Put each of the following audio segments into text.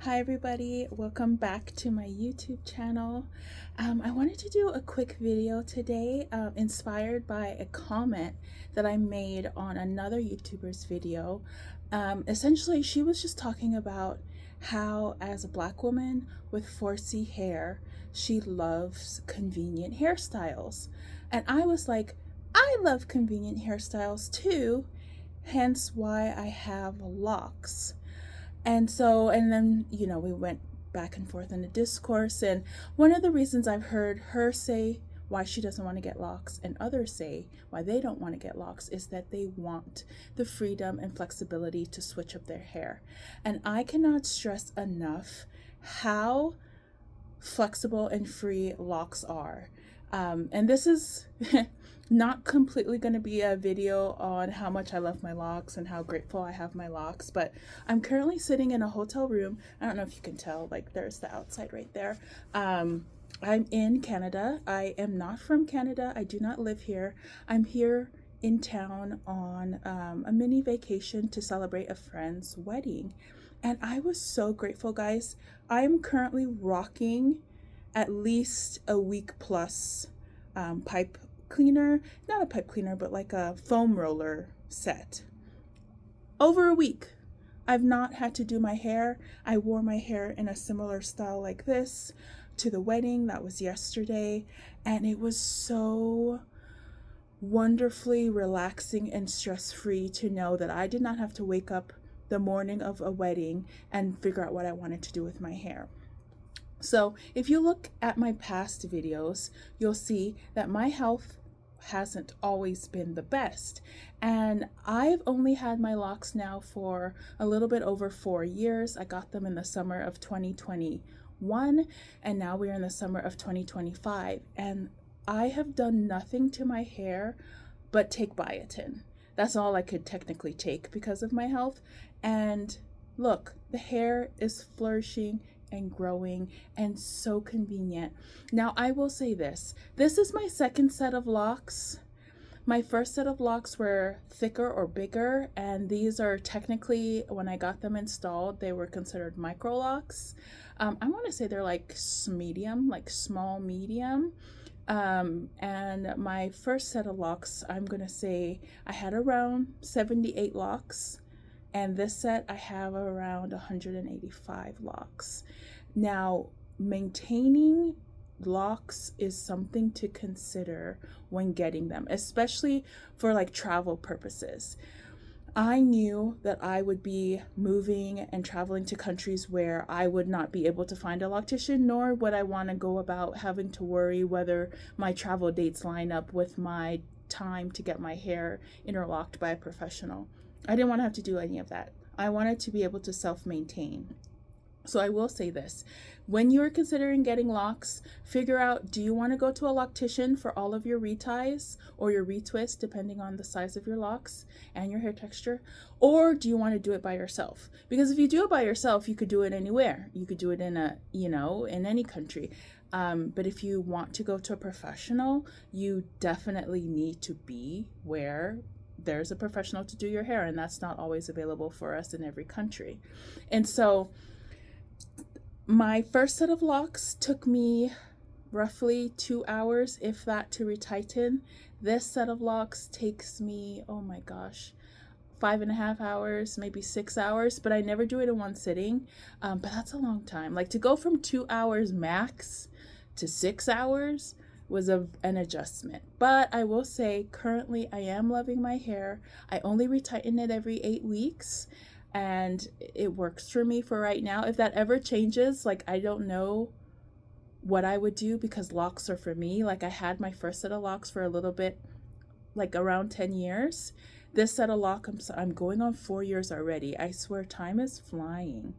Hi everybody, welcome back to my YouTube channel. I wanted to do a quick video today inspired by a comment that I made on another YouTuber's video. Essentially, she was just talking about how as a Black woman with 4C hair, she loves convenient hairstyles. And I was like, I love convenient hairstyles too, hence why I have locks. And then, we went back and forth in the discourse. And one of the reasons I've heard her say why she doesn't want to get locks and others say why they don't want to get locks is that they want the freedom and flexibility to switch up their hair. And I cannot stress enough how flexible and free locks are. And this is not completely going to be a video on how much I love my locks and how grateful I have my locks, but I'm currently sitting in a hotel room. I don't know if you can tell, like there's the outside right there. I'm in Canada. I am not from Canada. I do not live here. I'm here in town on a mini vacation to celebrate a friend's wedding. And I was so grateful, guys. I am currently rocking at least a week plus pipe cleaner, not a pipe cleaner, but like a foam roller set. Over a week. I've not had to do my hair. I wore my hair in a similar style like this to the wedding. That was yesterday. And it was so wonderfully relaxing and stress-free to know that I did not have to wake up the morning of a wedding and figure out what I wanted to do with my hair. So if you look at my past videos, you'll see that my health hasn't always been the best. And I've only had my locks now for a little bit over 4 years. I got them in the summer of 2021, and now we're in the summer of 2025. And I have done nothing to my hair but take biotin. That's all I could technically take because of my health. And look, the hair is flourishing and growing and so convenient. Now, I will say this is my second set of locks. My first set of locks were thicker or bigger, and these are technically, when I got them installed, they were considered micro locks. I want to say they're like medium, like small medium. And my first set of locks, I'm going to say I had around 78 locks. And this set, I have around 185 locks. Now, maintaining locks is something to consider when getting them, especially for like travel purposes. I knew that I would be moving and traveling to countries where I would not be able to find a loctician, nor would I want to go about having to worry whether my travel dates line up with my time to get my hair interlocked by a professional. I didn't want to have to do any of that. I wanted to be able to self-maintain. So I will say this, when you are considering getting locks, figure out, do you want to go to a loctician for all of your reties or your retwists, depending on the size of your locks and your hair texture, or do you want to do it by yourself? Because if you do it by yourself, you could do it anywhere. You could do it in in any country. But if you want to go to a professional, you definitely need to be where there's a professional to do your hair, and that's not always available for us in every country. And so my first set of locks took me roughly 2 hours, if that, to retighten. This set of locks takes me, oh my gosh, 5.5 hours, maybe 6 hours, but I never do it in one sitting. But that's a long time. Like, to go from 2 hours max to 6 hours was an adjustment. But I will say, currently I am loving my hair. I only retighten it every 8 weeks, and it works for me for right now. If that ever changes, like, I don't know what I would do, because locks are for me. Like, I had my first set of locks for a little bit, like around 10 years. This set of lock, I'm going on 4 years already. I swear, time is flying.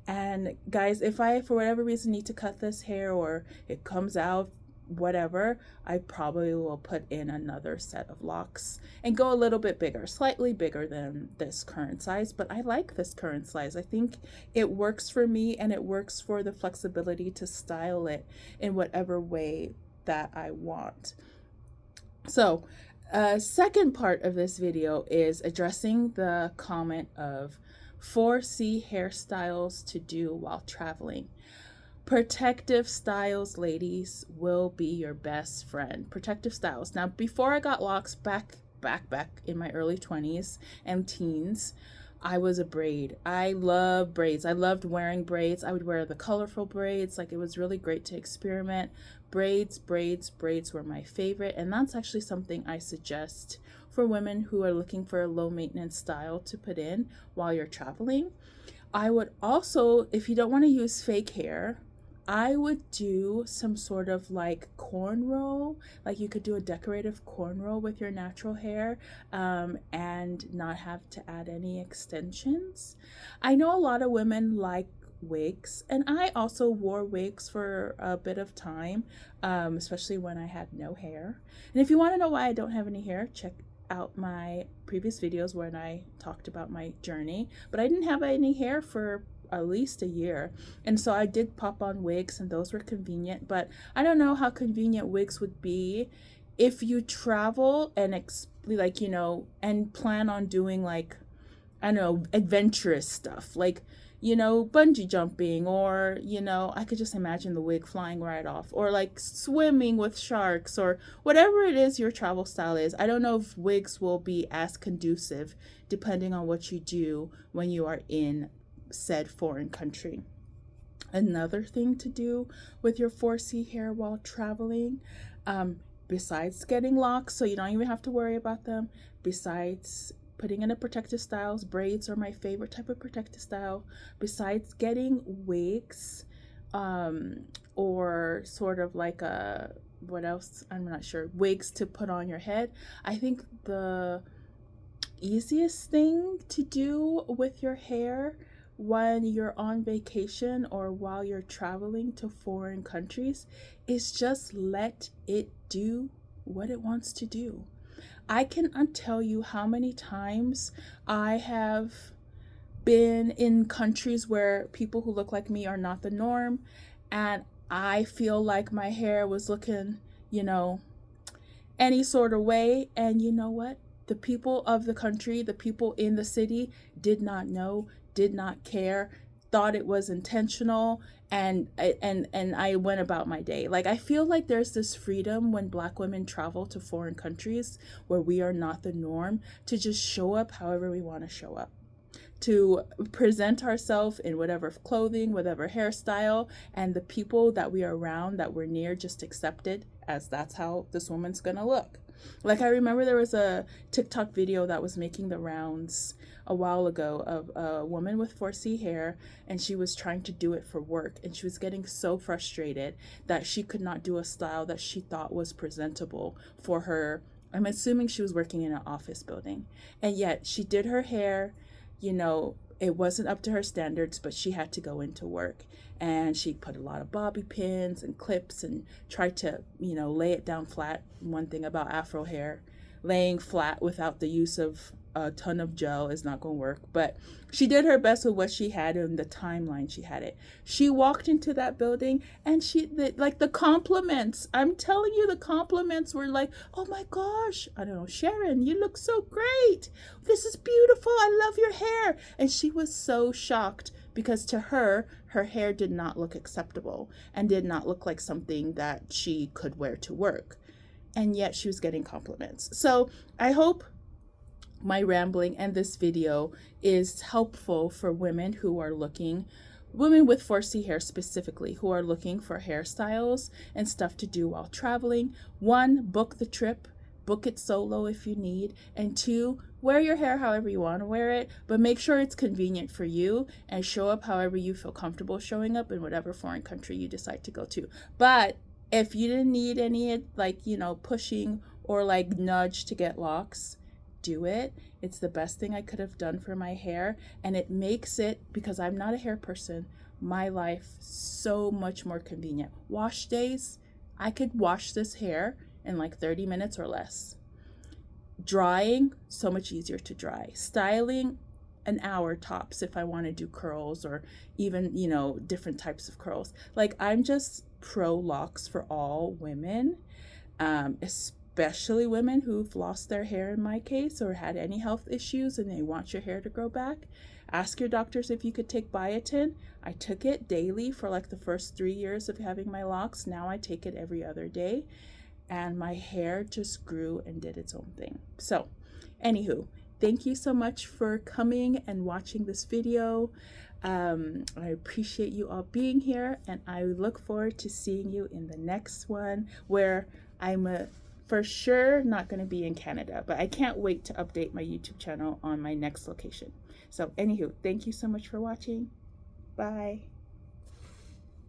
And guys, if I, for whatever reason, need to cut this hair, or it comes out, whatever, I probably will put in another set of locks and go a little bit bigger, slightly bigger than this current size. But I like this current size. I think it works for me, and it works for the flexibility to style it in whatever way that I want. So second part of this video is addressing the comment of 4C hairstyles to do while traveling. Protective styles, ladies, will be your best friend. Protective styles. Now, before I got locks, back in my early 20s and teens, I was a braid. I love braids. I loved wearing braids. I would wear the colorful braids. Like, it was really great to experiment. Braids were my favorite. And that's actually something I suggest for women who are looking for a low maintenance style to put in while you're traveling. I would also, if you don't want to use fake hair, I would do some sort of like cornrow. Like, you could do a decorative cornrow with your natural hair, and not have to add any extensions. I know a lot of women like wigs, and I also wore wigs for a bit of time, especially when I had no hair. And if you want to know why I don't have any hair, check out my previous videos when I talked about my journey. But I didn't have any hair for at least a year, and so I did pop on wigs, and those were convenient. But I don't know how convenient wigs would be if you travel and like, you know, and plan on doing, like, I don't know, adventurous stuff, like, you know, bungee jumping, or, you know, I could just imagine the wig flying right off, or like swimming with sharks, or whatever it is your travel style is. I don't know if wigs will be as conducive depending on what you do when you are in said foreign country. Another thing to do with your 4C hair while traveling, besides getting locks so you don't even have to worry about them, besides putting in a protective styles, braids are my favorite type of protective style, besides getting wigs, or sort of like a, what else, I'm not sure, wigs to put on your head. I think the easiest thing to do with your hair when you're on vacation or while you're traveling to foreign countries is just let it do what it wants to do. I cannot tell you how many times I have been in countries where people who look like me are not the norm, and I feel like my hair was looking, you know, any sort of way. And you know what? The people of the country, the people in the city did not know, did not care, thought it was intentional, and I went about my day. Like, I feel like there's this freedom when Black women travel to foreign countries where we are not the norm to just show up however we want to show up, to present ourselves in whatever clothing, whatever hairstyle, and the people that we are around, that we're near, just accept it as that's how this woman's gonna look. Like, I remember there was a TikTok video that was making the rounds a while ago of a woman with 4C hair, and she was trying to do it for work, and she was getting so frustrated that she could not do a style that she thought was presentable for her. I'm assuming she was working in an office building, and yet she did her hair, you know, it wasn't up to her standards, but she had to go into work, and she put a lot of bobby pins and clips and tried to, you know, lay it down flat. One thing about Afro hair, laying flat without the use of a ton of gel is not going to work, but she did her best with what she had in the timeline she had it. She walked into that building, and like, the compliments, I'm telling you, the compliments were like, oh my gosh, I don't know, Sharon, you look so great, this is beautiful, I love your hair. And she was so shocked because to her, her hair did not look acceptable and did not look like something that she could wear to work, and yet she was getting compliments. So I hope my rambling and this video is helpful for women who are looking, women with 4C hair specifically, who are looking for hairstyles and stuff to do while traveling. 1, book the trip, book it solo if you need, and 2, wear your hair however you want to wear it, but make sure it's convenient for you, and show up however you feel comfortable showing up in whatever foreign country you decide to go to. But if you didn't need any, like, you know, pushing or like nudge to get locks, do it. It's the best thing I could have done for my hair, and it makes it, because I'm not a hair person, my life so much more convenient. Wash days, I could wash this hair in like 30 minutes or less. Drying, so much easier to dry. Styling, an hour tops if I want to do curls, or even, you know, different types of curls. Like, I'm just pro locks for all women, especially women who've lost their hair in my case, or had any health issues and they want your hair to grow back. Ask your doctors if you could take biotin. I took it daily for like the first 3 years of having my locks. Now I take it every other day, and my hair just grew and did its own thing. So, anywho, thank you so much for coming and watching this video. I appreciate you all being here, and I look forward to seeing you in the next one, where I'm for sure not going to be in Canada, but I can't wait to update my YouTube channel on my next location. So anywho, thank you so much for watching. Bye.